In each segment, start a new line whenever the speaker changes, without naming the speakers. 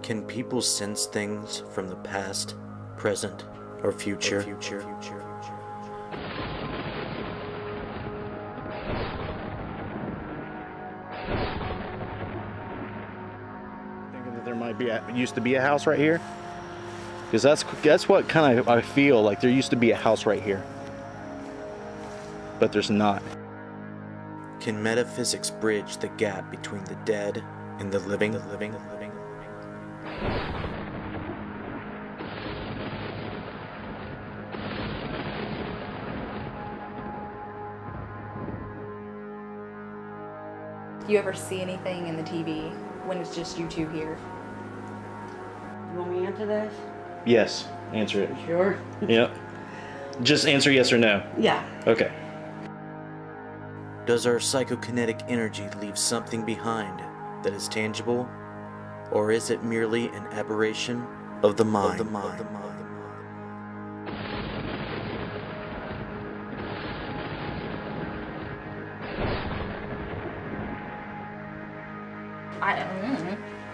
Can people sense things from the past, present, or future?
Thinking that there might be used to be a house right here, because that's what kind of I feel like. There used to be a house right here, but there's not.
Can metaphysics bridge the gap between the dead and the living?
Do you ever see anything in the TV when it's just you two here?
You want me to answer this?
Yes, answer it.
Sure.
Yep. Just answer yes or no.
Yeah.
Okay.
Does our psychokinetic energy leave something behind that is tangible, or is it merely an aberration of the mind?
I don't know.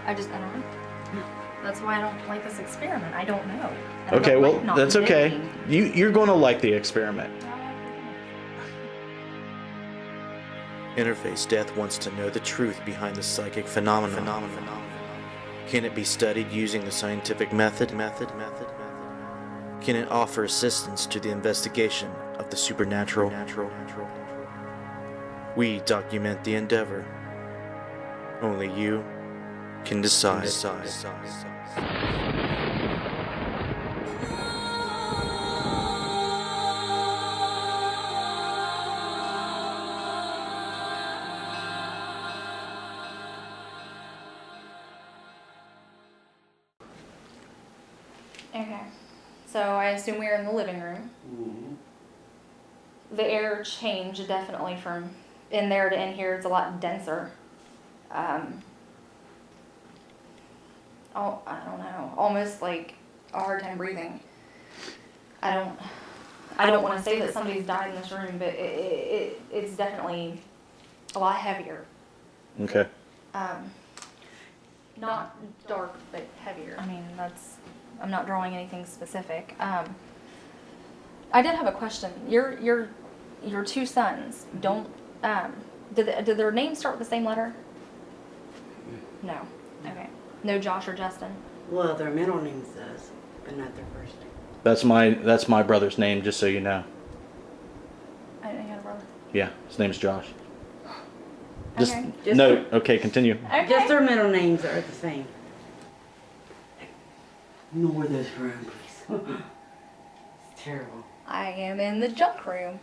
I don't know. That's why I don't like this experiment. I don't know. And
Okay,
I don't
well,
like not
that's okay.
knowing.
You're going to like the experiment.
Interface Death wants to know the truth behind the psychic phenomenon. Can it be studied using the scientific method? Can it offer assistance to the investigation of the supernatural? We document the endeavor. Only you can decide.
Okay. So I assume we are in the living room.
Mm-hmm.
The air changed definitely from in there to in here. It's a lot denser. I don't know. Almost like a hard time breathing. I don't want to say that somebody's died in this room, but it's definitely a lot heavier.
Okay.
Not dark, but heavier. I mean, I'm not drawing anything specific. I did have a question. Your two sons don't, did their names start with the same letter? No. Okay. No Josh or Justin?
Well, their middle names does, but not their first name.
That's my brother's name, just so you know.
I didn't have a brother.
Yeah, his name's Josh.
Okay.
Okay, continue.
Okay.
Just their middle names are the same. Ignore this room, please. It's terrible.
I am in the junk room.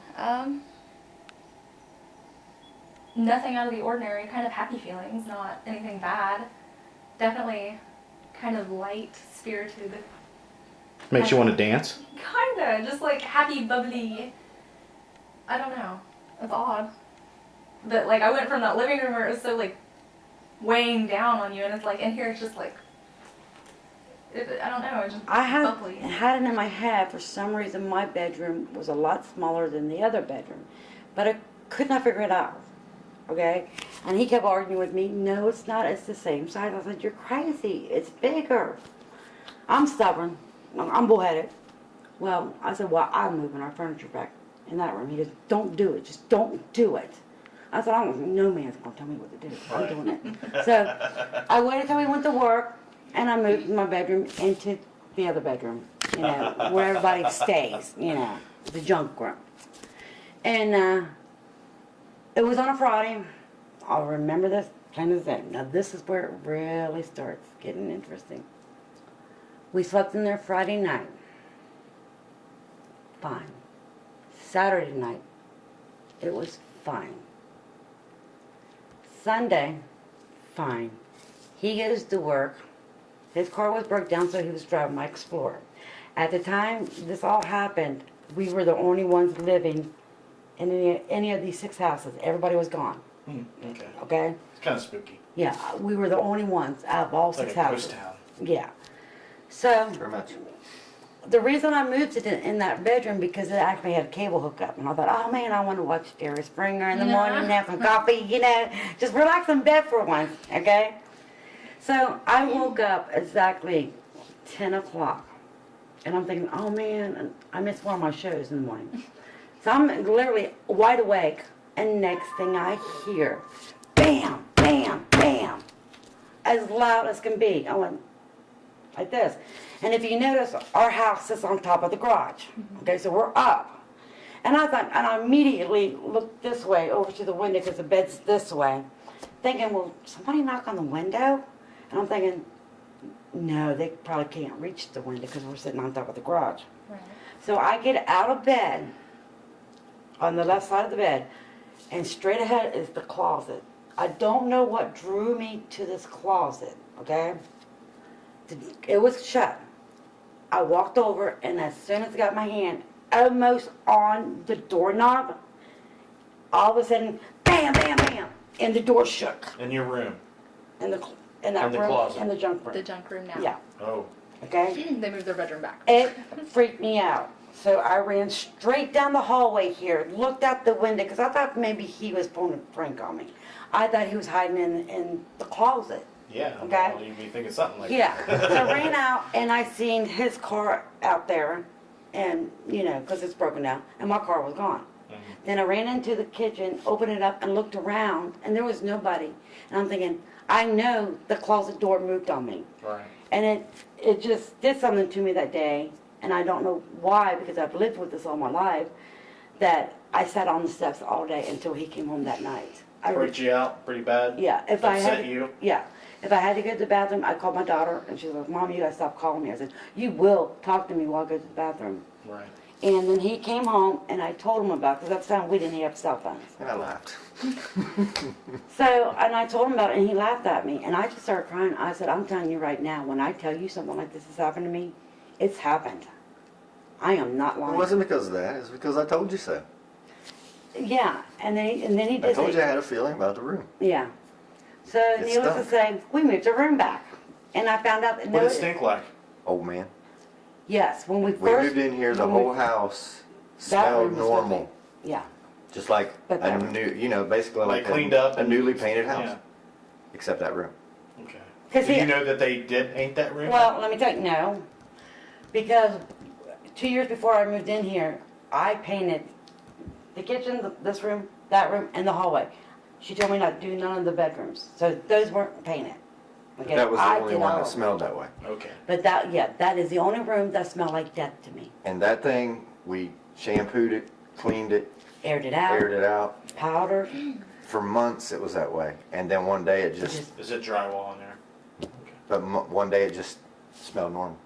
Nothing out of the ordinary, kind of happy feelings, not anything bad. Definitely kind of light spirited.
Makes you want to dance?
Kinda, just like happy, bubbly. I don't know. It's odd. But like I went from that living room where it was so like weighing down on you, and it's like in here it's just like, I don't know, it's just bubbly.
had it in my head, for some reason my bedroom was a lot smaller than the other bedroom. But I could not figure it out. Okay? And he kept arguing with me, no, it's not, it's the same size. I said, you're crazy, it's bigger. I'm stubborn, I'm bullheaded. Well, I said, well, I'm moving our furniture back in that room. He goes, don't do it, just don't do it. I said, no man's going to tell me what to do. I'm doing it. So I waited till we went to work, and I moved my bedroom into the other bedroom, you know, where everybody stays, you know, the junk room. And it was on a Friday. I'll remember this plain as day. Now this is where it really starts getting interesting. We slept in there Friday night. Fine. Saturday night, it was fine. Sunday, fine. He goes to work. His car was broke down, so he was driving my Explorer. At the time this all happened, we were the only ones living in any of these 6 houses. Everybody was gone.
Okay.
Okay?
It's kind of spooky.
Yeah, we were the only ones out of all 6
Like a
houses.
ghost town.
Yeah. So,
Very much.
the reason I moved it in that bedroom because it actually had a cable hookup, and I thought, oh man, I want to watch Jerry Springer in the morning and have some coffee, you know, just relax in bed for once, okay? So I woke up exactly 10 o'clock. And I'm thinking, oh man, I missed one of my shows in the morning. So I'm literally wide awake. And next thing I hear, bam, bam, bam. As loud as can be. I went like this. And if you notice, our house is on top of the garage. Okay, so we're up. And I thought, and I immediately looked this way over to the window because the bed's this way, thinking, well, somebody knock on the window? And I'm thinking, no, they probably can't reach the window because we're sitting on top of the garage.
Right.
So I get out of bed, on the left side of the bed, and straight ahead is the closet. I don't know what drew me to this closet, okay? It was shut. I walked over, and as soon as I got my hand almost on the doorknob, all of a sudden, bam, bam, bam, and the door shook.
In your room.
In that
In the
room,
closet.
in the junk room.
The junk room now.
Yeah,
Oh.
okay?
They moved their bedroom back.
It freaked me out. So I ran straight down the hallway here, looked out the window, because I thought maybe he was pulling a prank on me. I thought he was hiding in the closet.
Yeah.
Okay.
Well, you'd be thinking something like
Yeah.
that.
So I ran out, and I seen his car out there, and, you know, because it's broken down, and my car was gone. Then I ran into the kitchen, opened it up, and looked around, and there was nobody. And I'm thinking, I know the closet door moved on me.
Right.
And it just did something to me that day, and I don't know why, because I've lived with this all my life, that I sat on the steps all day until he came home that night.
Freaked you out pretty bad?
Yeah, if I
Upset
had
you?
Yeah. If I had to go to the bathroom, I called my daughter, and she was like, Mom, you gotta stop calling me. I said, you will talk to me while I go to the bathroom.
Right.
And then he came home, and I told him about it, because at the time we didn't have cell phones.
And I laughed.
So, and I told him about it, and he laughed at me, and I just started crying. I said, I'm telling you right now, when I tell you something like this has happened to me, it's happened. I am not lying.
It wasn't because of that. It's because I told you so.
Yeah, and then he did
I told
say-
you I had a feeling about the room.
Yeah. So
It's
needless to
done.
say, we moved the room back, and I found out that
What did it stink like?
Old man.
Yes, when we
We
first
moved in here, the
when we-
whole house
that room
smelled
was
normal.
filthy. Yeah.
Just like
But
a
that-
new, you know, basically
Like
like
cleaned
a,
up
a
and-
newly painted house.
Yeah.
Except that room.
Okay.
'Cause
Did
he-
you know that they did paint that room?
Well, let me tell you, no, because 2 years before I moved in here, I painted the kitchen, this room, that room, and the hallway. She told me not to do none of the bedrooms, so those weren't painted. Okay,
That was the
I
only
did
one
all
that
of them.
smelled that way.
Okay.
But that is the only room that smelled like death to me.
And that thing, we shampooed it, cleaned it,
Aired it out,
aired it out.
powdered,
For months it was that way. And then one day it just,
Is it drywall in there?
but one day it just smelled normal.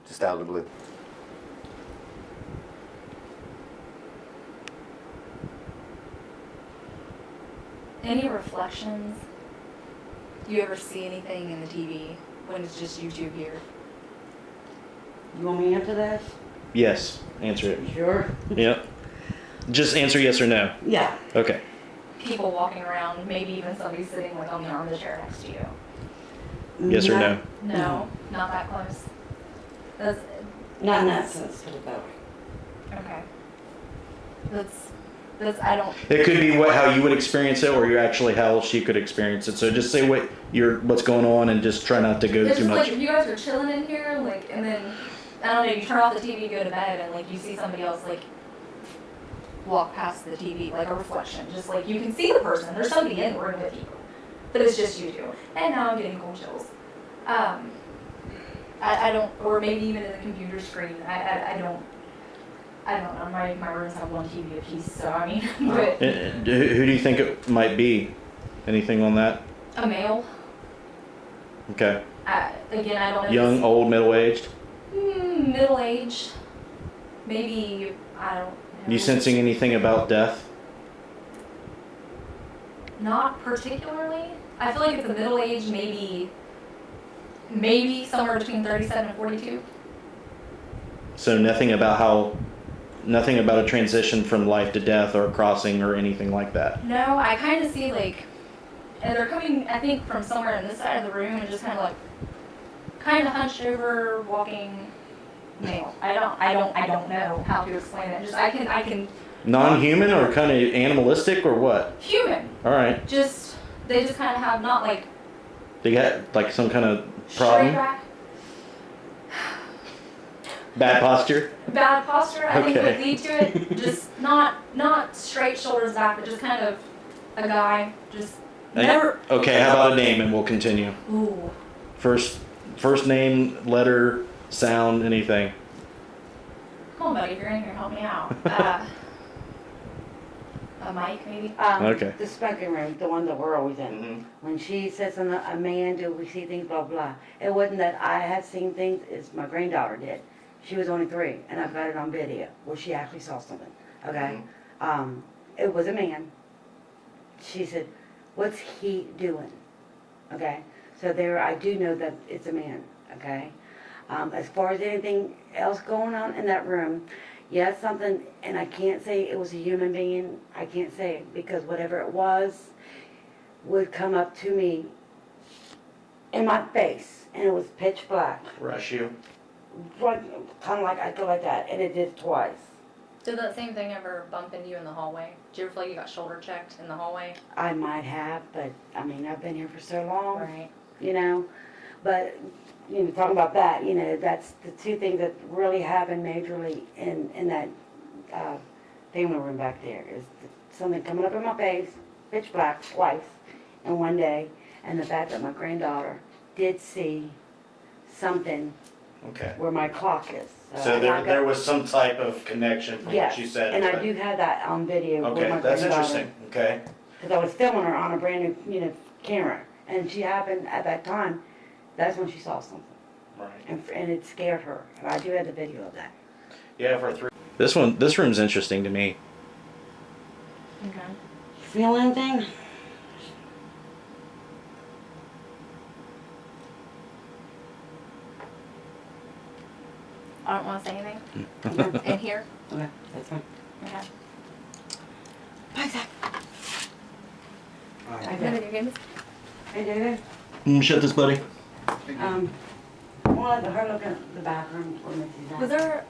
Just out of the blue.
Any reflections? Do you ever see anything in the TV when it's just you two here?
You want me to answer this?
Yes. Answer it.
Sure.
Yep. Just answer yes or no.
Yeah.
Okay.
People walking around, maybe even somebody sitting like on the arm of the chair next to you.
Yes or no?
No, not that close. That's
Not in that sense, put it that way.
okay. That's I don't.
It could be how you would experience it, or you actually how she could experience it. So just say what's going on, and just try not to go
It's
too
just
much.
like if you guys are chilling in here, like, and then I don't know, you turn off the TV, go to bed, and like you see somebody else like walk past the TV, like a reflection. Just like you can see the person. There's somebody in the room with you, but it's just you two. And now I'm getting cold chills. I don't, or maybe even in the computer screen. I don't know. My rooms have one TV apiece, so I mean, but
Who do you think it might be? Anything on that?
a male.
Okay.
Again, I don't know.
Young, old, middle aged.
Middle age. Maybe I don't know.
You sensing anything about death?
Not particularly. I feel like it's a middle age, maybe somewhere between 37 and 42.
So nothing about a transition from life to death or crossing or anything like that.
No, I kind of see like, and they're coming, I think, from somewhere on this side of the room and just kind of like, kind of hunched over, walking male. I don't know how to explain it. Just I can
Non-human or kind of animalistic or what?
human.
All right.
They just kind of have not like
They got like some kind of
Straight
problem?
back.
Bad posture?
Bad posture, I think
Okay.
would lead to it. Just not straight shoulders back, but just kind of a guy. Just never.
Okay, how about a name and we'll continue.
Ooh.
First name, letter, sound, anything.
Come on, buddy, if you're in here, help me out. A mic, maybe?
Okay.
The smoking room, the one that we're always in.
Mhm.
When she says, a man, do we see things, blah, blah. It wasn't that I had seen things, it's my granddaughter did. She was only 3, and I've got it on video, where she actually saw something, okay? It was a man. She said, what's he doing? Okay? So there, I do know that it's a man, okay? As far as anything else going on in that room, yes, something, and I can't say it was a human being. I can't say it because whatever it was would come up to me in my face, and it was pitch black.
Rush you.
Right, kind of like, I feel like that, and it did twice.
Did that same thing ever bump into you in the hallway? Did you ever feel like you got shoulder checked in the hallway?
I might have, but, I mean, I've been here for so long,
Right.
you know, but, you know, talking about that, you know, that's the 2 things that really happened majorly in that family room back there, is something coming up in my face, pitch black, twice, in one day, and the fact that my granddaughter did see something
Okay.
where my clock is.
So
and I
there
got-
was some type of connection from
Yes,
what she said.
and I
but-
do have that on video with
Okay,
my
that's
granddaughter.
interesting. Okay.
Because I was filming her on a brand new, you know, camera, and she happened at that time. That's when she saw something,
Right.
and it scared her. And I do have the video of that.
Yeah, for 3. This room's interesting to me.
Okay.
Feel anything?
I don't want to say anything. In here?
Okay, that's fine.
Okay.
Bye, Zach.
I did your games.
Hey, David.
Shut this, buddy.
I want to let her look at the bathroom for Missy's at.
Was there?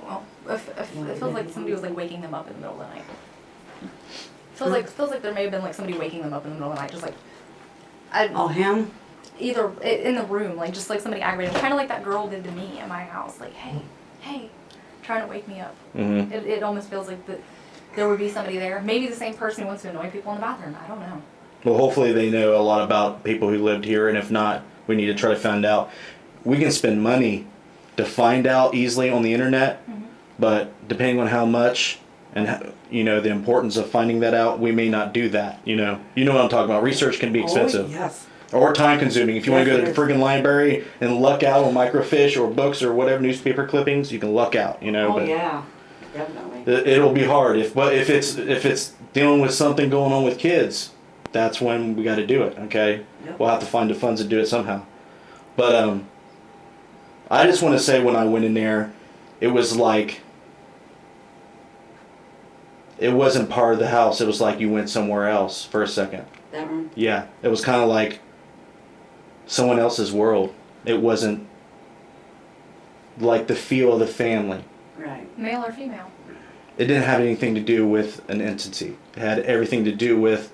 Well, if it feels like somebody was like waking them up in the middle of the night. Feels like there may have been like somebody waking them up in the middle of the night, just like.
Oh, him?
Either in the room, like just like somebody aggravating, kind of like that girl did to me at my house, like hey, trying to wake me up.
Mm-hmm.
It almost feels like there would be somebody there, maybe the same person who wants to annoy people in the bathroom. I don't know.
Well, hopefully they know a lot about people who lived here, and if not, we need to try to find out. We can spend money to find out easily on the internet, but depending on how much and how, you know, the importance of finding that out, we may not do that. You know what I'm talking about. Research can be expensive.
Oh, yes.
Or time consuming. If you want to
Yes,
go to
it
the
is.
friggin' library and luck out on microfiche or books or whatever newspaper clippings, you can luck out, you know.
Oh,
but
yeah. Definitely.
it'll be hard. If it's dealing with something going on with kids, that's when we got to do it. Okay,
Yep.
we'll have to find the funds to do it somehow. But I just want to say when I went in there, it was like it wasn't part of the house. It was like you went somewhere else for a second.
That room?
Yeah, it was kind of like someone else's world. It wasn't like the feel of the family.
Right.
Male or female?
It didn't have anything to do with an entity. It had everything to do with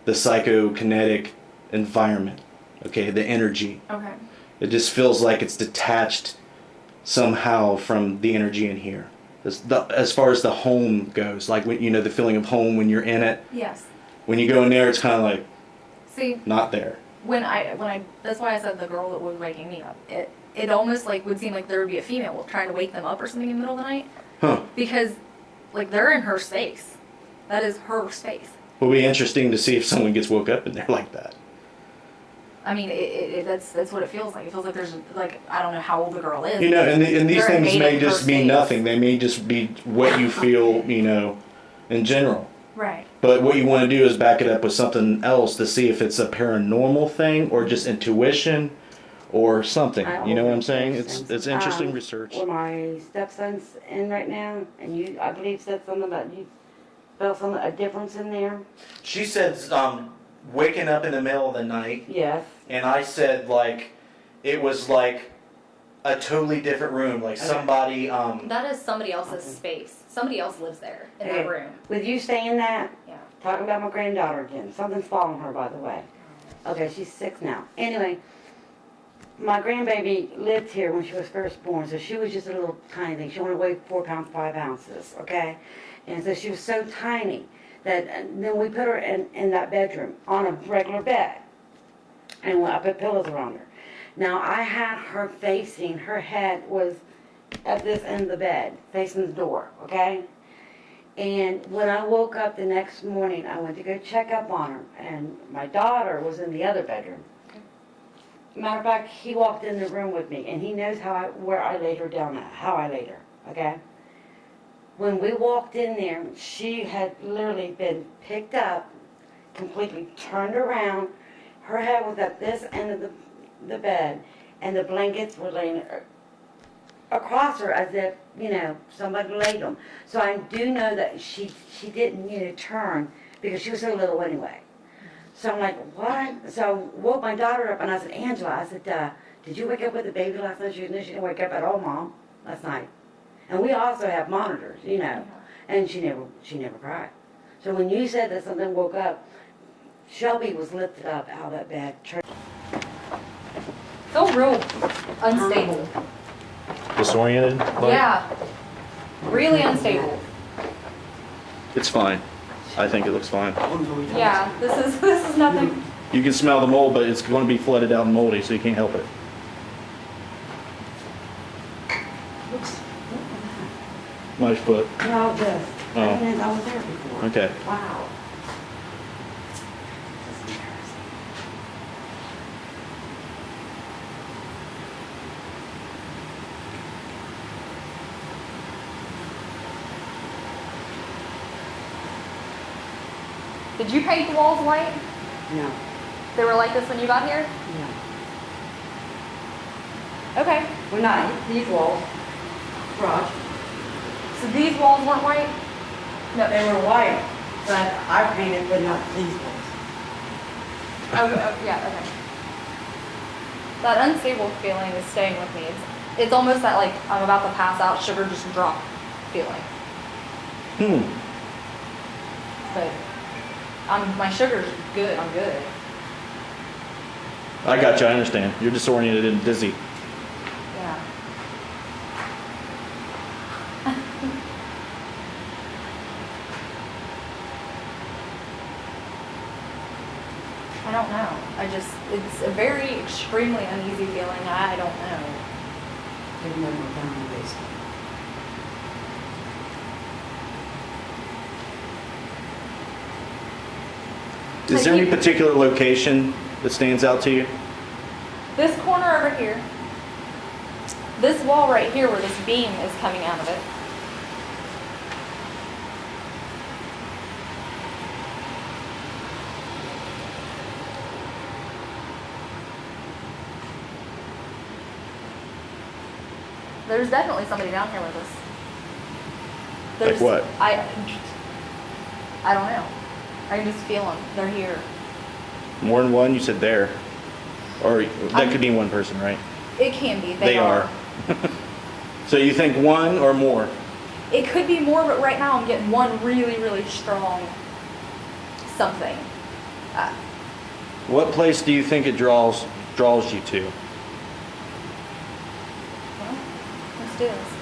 the psychokinetic environment. Okay, the energy.
Okay.
It just feels like it's detached somehow from the energy in here. As far as the home goes, like when, you know, the feeling of home when you're in it.
Yes.
When you go in there, it's kind of like
See,
not there.
when I that's why I said the girl that was waking me up. It almost like would seem like there would be a female trying to wake them up or something in the middle of the night.
Huh.
Because like they're in her space. That is her space.
It'll be interesting to see if someone gets woke up in there like that.
I mean, that's what it feels like. It feels like there's like I don't know how old the girl is.
You know, and these
They're
things may
invading her
just mean
space.
nothing. They may just be what you feel, you know, in general.
Right.
But what you want to do is back it up with something else to see if it's a paranormal thing or just intuition or something.
I
You know what I'm
always
saying?
think
It's
so.
interesting research.
Where my stepson's in right now, and you, I believe, said something about you felt a difference in there.
She said waking up in the middle of the night,
Yes.
and I said like it was like a totally different room, like
Okay.
somebody
That is somebody else's space. Somebody else lives there in that
Okay.
room.
With you saying that,
Yeah.
talking about my granddaughter again, something's following her, by the way. Okay, she's 6 now. Anyway, my grandbaby lived here when she was first born, so she was just a little tiny thing. She only weighed 4 pounds 5 ounces, okay? And so she was so tiny that then we put her in that bedroom on a regular bed. And I put pillows around her. Now, I had her facing, her head was at this end of the bed, facing the door, okay? And when I woke up the next morning, I went to go check up on her, and my daughter was in the other bedroom. Matter of fact, he walked in the room with me, and he knows where I laid her down at, how I laid her, okay? When we walked in there, she had literally been picked up, completely turned around. Her head was at this end of the bed, and the blankets were laying across her as if, somebody laid them. So I do know that she didn't, turn because she was so little anyway. So I'm like, what? So I woke my daughter up and I said, Angela, I said, did you wake up with the baby last night? She didn't wake up at all, Mom, last night. And we also have monitors, and she never cried. So when you said that something woke up, Shelby was lifted up out of that bed.
Feel real unstable.
Disoriented? Like?
Yeah. Really unstable.
It's fine. I think it looks fine.
Yeah, this is nothing.
You can smell the mold, but it's going to be flooded out and moldy, so you can't help it. My foot.
No, this.
Oh.
I was there before.
Okay.
Wow.
Did you paint the walls white?
No.
They were like this when you got here?
No.
Okay.
Well, not these walls. Garage.
So these walls weren't white? No.
They were white, but I painted, but not these walls.
Oh, yeah, okay. That unstable feeling is staying with me. It's almost that like I'm about to pass out, sugar just drop feeling. But my sugar's good. I'm good.
I got you. I understand. You're disoriented and dizzy.
Yeah. I don't know. It's a very extremely uneasy feeling. I don't know.
There's no more down in the basement.
Is there any particular location that stands out to you?
This corner over here, this wall right here where this beam is coming out of it. There's definitely somebody down here with us.
Like what?
I don't know. I can just feel them. They're here.
More than one? You said there. Or that could be one person, right?
It can be.
They are. So you think one or more?
It could be more, but right now I'm getting one really, really strong something.
What place do you think it draws you to?
Well, let's do this.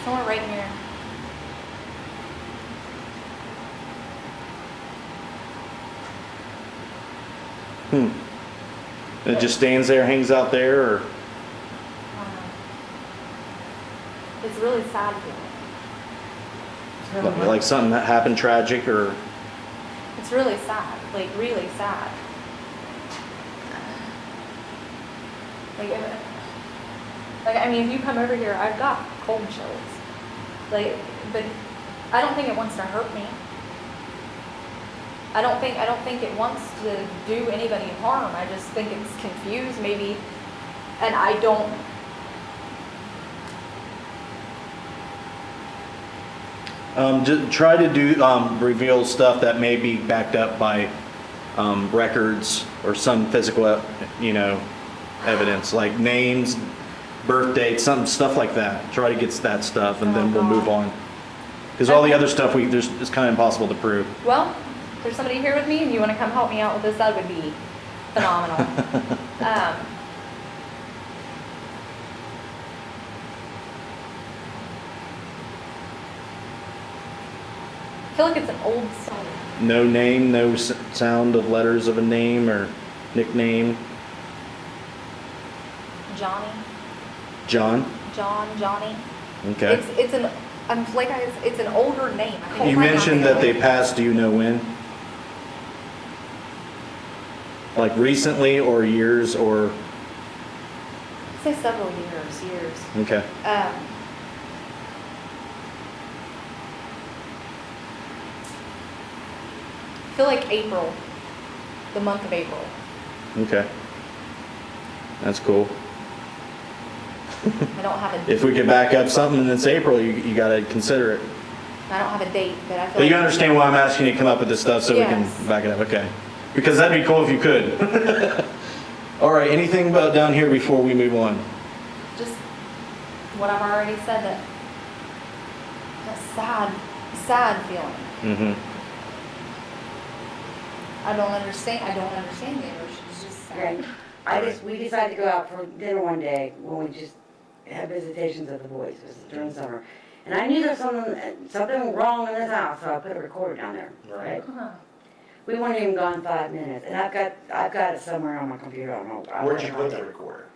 Somewhere right here.
It just stands there, hangs out there, or?
It's really sad feeling.
Like something that happened tragic, or?
It's really sad, like really sad. Like I mean, if you come over here, I've got cold chills. Like, but I don't think it wants to hurt me. I don't think it wants to do anybody harm. I just think it's confused, maybe, and I don't.
Just try to do reveal stuff that may be backed up by records or some physical, evidence, like names, birth dates, stuff like that. Try to get that stuff, and then we'll move on. Because all the other stuff it's kind of impossible to prove.
Well, if there's somebody here with me and you want to come help me out with this, that would be phenomenal. I feel like it's an old song.
No name, no sound of letters of a name or nickname.
Johnny.
John.
Johnny.
Okay.
It's an it's an older name. I can't
You
find
mentioned
it.
that they passed. Do you know when? Like recently, or years, or
I'd say several years.
okay.
I feel like April, the month of April.
Okay. That's cool.
I don't have a.
If we could back up something and it's April, you got to consider it.
I don't have a date, but I feel.
But you
like
understand why I'm asking you to come up with this stuff so we
Yes.
can back it up, okay? Because that'd be cool if you could. All right. Anything about down here before we move on?
just what I've already said, that sad feeling.
Mm-hmm.
I don't understand the emotions. Just sad.
Right. We decided to go out for dinner one day when we just had visitations of the boys. It was during summer. And I knew there was something wrong in this house, so I put a recorder down there. Right.
Huh.
We weren't even gone 5 minutes, and I've got it somewhere on my computer. I don't know.
Where'd you put the recorder?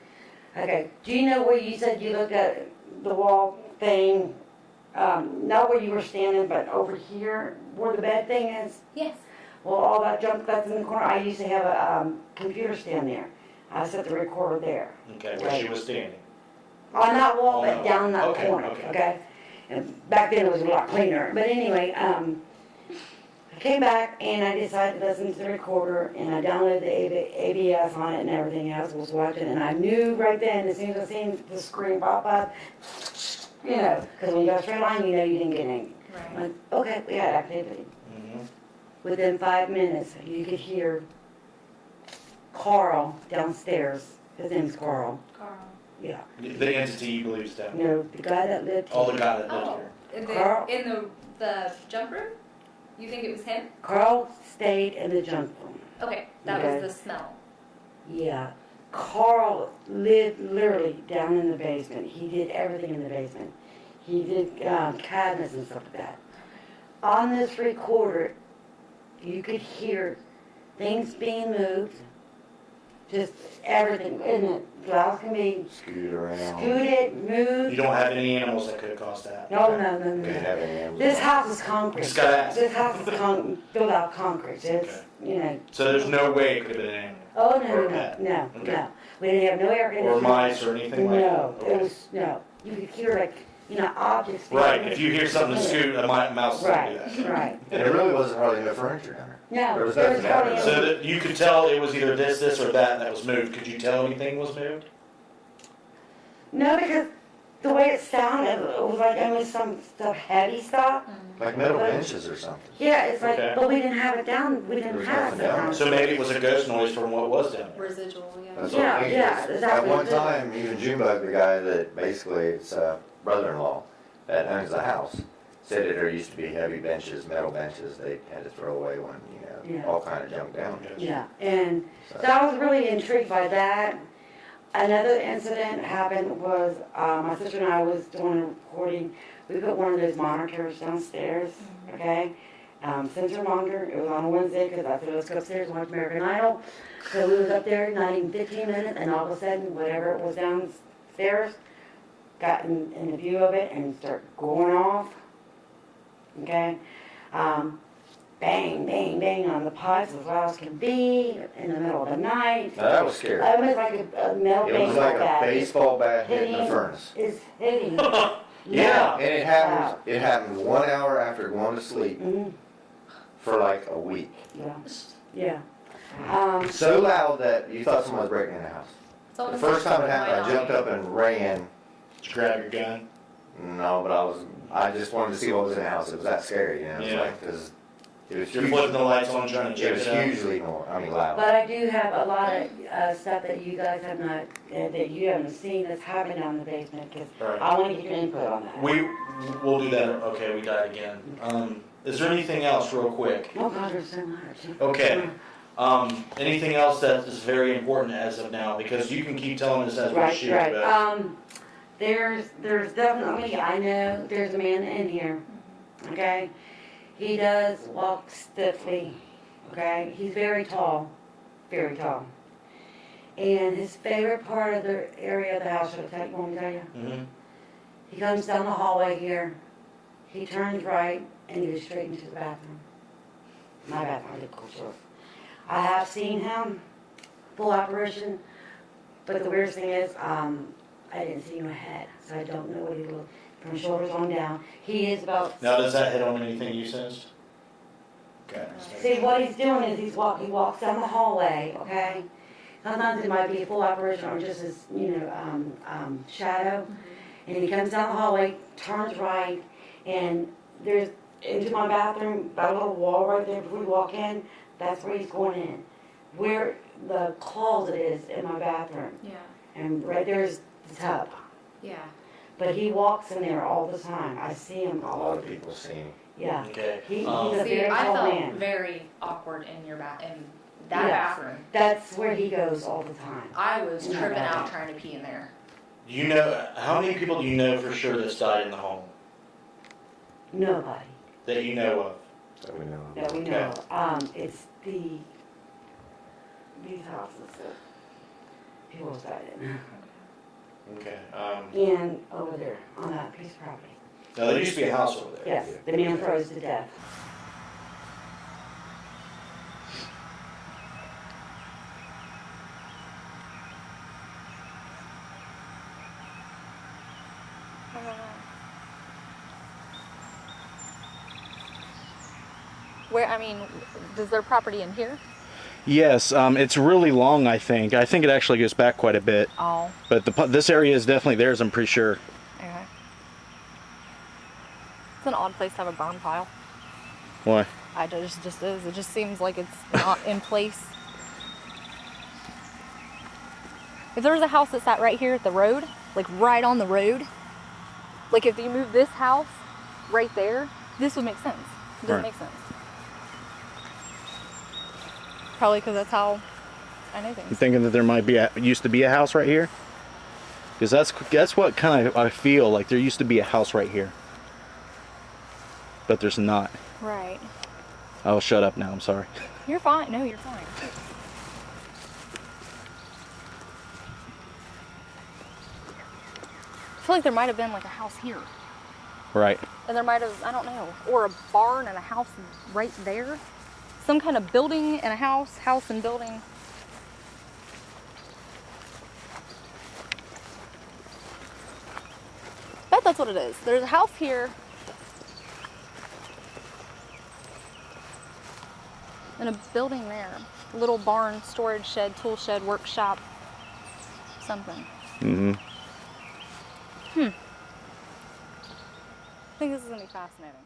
Okay. Do you know where you said you looked at the wall thing? Not where you were standing, but over here, where the bed thing is.
Yes.
Well, all that junk that's in the corner. I used to have a computer stand there. I set the recorder there.
Okay,
where she
was standing.
On that wall,
Oh,
but
no.
down that
Okay,
corner.
okay.
Okay. And back then it was a lot cleaner. But anyway, I came back and I decided to listen to the recorder, and I downloaded the ABS on it and everything else. Was watching, and I knew right then, as soon as I seen the screen pop up, you know, because when you got a straight line, you know you didn't get any.
Right.
I'm like, okay, we had activity. Within 5 minutes, you could hear Carl downstairs. His name's Carl.
Carl.
Yeah.
The entity you believe is down.
No, the guy that lived
Oh, the
here.
guy that lived
Oh,
here.
Carl.
in the jump room? You think it was him?
Carl stayed in the junk room.
Okay, that
Okay.
was the smell.
Yeah. Carl lived literally down in the basement. He did everything in the basement. He did cabinets and stuff like that. On this recorder, you could hear things being moved, just everything. And the glass can be
Scoot around.
scooted, moved.
You don't have any animals that could have caused that.
No.
Didn't have any animals.
This house is concrete.
Just gotta ask.
This house is built out of concrete. It's, you know.
So there's no way it could have been an animal.
Oh,
Or
no,
a pet.
no.
Okay.
We didn't have no air conditioning.
Or mice or anything like
No,
that?
it was, no. You could hear like, you know, objects. being
Right,
moved.
if you hear something scoot, a mouse will do
Right,
that.
right.
And there really wasn't hardly no furniture down there.
No,
There was
there was
nothing
hardly
happening.
So
any.
that you could tell it was either this, or that was moved. Could you tell anything was moved?
No, because the way it sounded, it was like, I mean, some stuff, heavy stuff.
Like metal benches or something.
Yeah, it's like,
Okay.
but we didn't have it down, we didn't
There was
have
nothing
it
down
down.
So maybe it was a ghost noise from what was down there.
Residual, yeah.
That's
Yeah,
what I think.
yeah,
At
exactly.
one time, even Junebug, the guy that basically it's brother-in-law that owns the house, said that there used to be heavy benches, metal benches they had to throw away when,
Yeah.
all kind of junk down.
Yeah, and so I was really intrigued by that. Another incident happened was, my sister and I was doing a recording. We put one of those monitors downstairs, okay? Sensor monitor, it was on a Wednesday, because I said, let's go upstairs and watch American Idol. So we was up there, not even 15 minutes, and all of a sudden, whatever it was downstairs, got in the view of it and started going off, okay? Bang, bang, bang on the pipes as loud as can be in the middle of the night.
Now, that was scary.
It was like a metal
It
bang
was like a
that.
baseball bat hitting the
Hitting-
furnace.
It's hitting.
Yeah, and it happened 1 hour after going to sleep
Mhm,
for like a week.
yeah.
So loud that you thought someone was breaking in the house.
So
The first time it happened, I jumped up and ran.
Did you grab your gun?
No, but I just wanted to see what was in the house. It was that scary, you know. It was
Yeah.
like, 'cause It was
You're
hugely,
flipping the lights on trying to
it
check
was
it out.
hugely more, I mean loud.
But I do have a lot of stuff that you guys have not, that you haven't seen that's happening down in the basement, because
Right.
I want to get your input on that.
We'll do that. Okay, we died again. Is there anything else real quick?
Oh God, there's so much.
Okay. Anything else that is very important as of now? Because you can keep telling us as we shoot.
Right.
But
There's definitely, I know there's a man in here, okay? He does walk stiffly, okay? He's very tall, very tall. And his favorite part of the area of the house, should I tell you, want me to tell you?
Mhm.
He comes down the hallway here, he turns right, and he goes straight into the bathroom. My bathroom, I did cool stuff. I have seen him, full apparition, but the weirdest thing is, I didn't see no head, so I don't know what he looked from shoulders on down. He is about.
Now, does that hit on anything you sensed? Okay.
See, what he's doing is he walks down the hallway, okay? Sometimes it might be a full apparition or just his, shadow. And he comes down the hallway, turns right, and there's, into my bathroom, about a little wall right there before we walk in, that's where he's going in. Where the closet is in my bathroom.
Yeah.
And right there's the tub.
Yeah.
But he walks in there all the time. I see him
A
all
lot
the
of
time.
people seen.
Yeah.
Okay.
He's a
See,
very
I
tall
felt
man.
very awkward in that
Yes.
bathroom.
That's where he goes all the time.
I was
In that
tripping out
bathroom.
trying to pee in there.
You know, how many people do you know for sure that's died in the home
Nobody.
that you know of?
That we know.
That we
Okay.
know. It's these houses that people have died in.
Okay.
And over there on that piece of property.
Now, there used to be a house over there.
Yes, the man froze to death.
Where, I mean, does their property in here?
Yes, it's really long, I think. I think it actually goes back quite a bit.
Oh,
But this area is definitely theirs, I'm pretty sure.
okay. It's an odd place to have a burn pile.
Why?
Just is. It just seems like it's not in place. If there was a house that sat right here at the road, like right on the road, like if you move this house right there, this would make sense. It doesn't
Right.
make sense. Probably because that's how I know
I'm
things.
thinking that there might be used to be a house right here. Because that's what kind of I feel like there used to be a house right here. But there's not.
Right.
I'll shut up now, I'm sorry.
You're fine. No, you're fine. I feel like there might have been like a house here.
Right.
And there might have, I don't know, or a barn and a house right there. Some kind of building and a house and building. I bet that's what it is. There's a house here. And a building there. A little barn, storage shed, tool shed, workshop, something.
Mm-hmm.
I think this is going to be fascinating.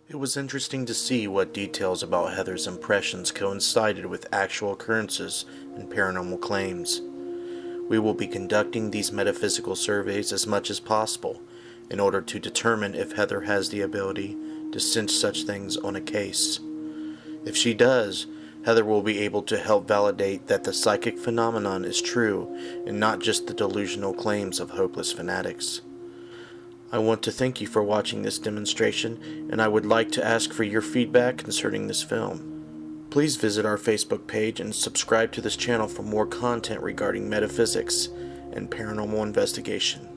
It was interesting to see what details about Heather's impressions coincided with actual occurrences and paranormal claims. We will be conducting these metaphysical surveys as much as possible in order to determine if Heather has the ability to sense such things on a case. If she does, Heather will be able to help validate that the psychic phenomenon is true and not just the delusional claims of hopeless fanatics. I want to thank you for watching this demonstration, and I would like to ask for your feedback concerning this film. Please visit our Facebook page and subscribe to this channel for more content regarding metaphysics and paranormal investigation.